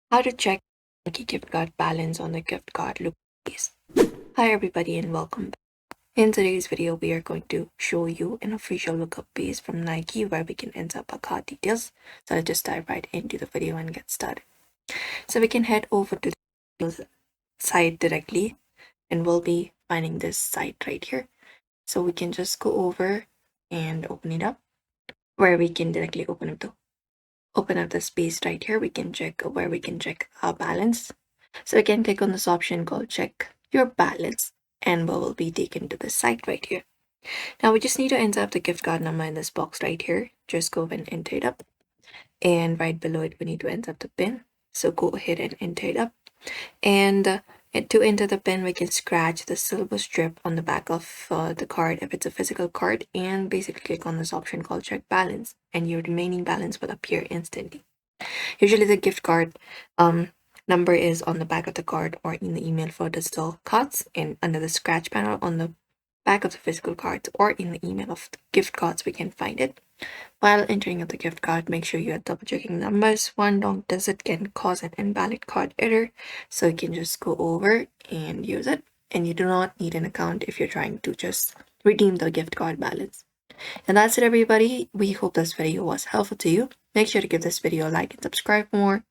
How to check Nike gift card balance on the gift card lookup piece. Hi everybody and welcome back. In today's video, we are going to show you an official lookup piece from Nike where we can enter our card details. So I'll just dive right into the video and get started. So we can head over to the site directly and we'll be finding this site right here. So we can just go over and open it up where we can directly open up the space right here. We can check where we can check our balance. So again, click on this option called check your balance and we will be taken to the site right here. Now we just need to enter up the gift card number in this box right here. Just go and enter it up. And right below it, we need to enter up the PIN. So go ahead and enter it up. And to enter the PIN, we can scratch the silver strip on the back of the card if it's a physical card and basically click on this option called check balance and your remaining balance will appear instantly. Usually the gift card number is on the back of the card or in the email for digital cards and under the scratch panel on the back of the physical cards or in the email of the gift cards we can find it. While entering of the gift card, make sure you are double checking numbers. One wrong digit can cause an invalid card error, so you can just go over and use it. And you do not need an account if you're trying to just redeem the gift card balance. And that's it, everybody. We hope this video was helpful to you. Make sure to give this video a like and subscribe for more.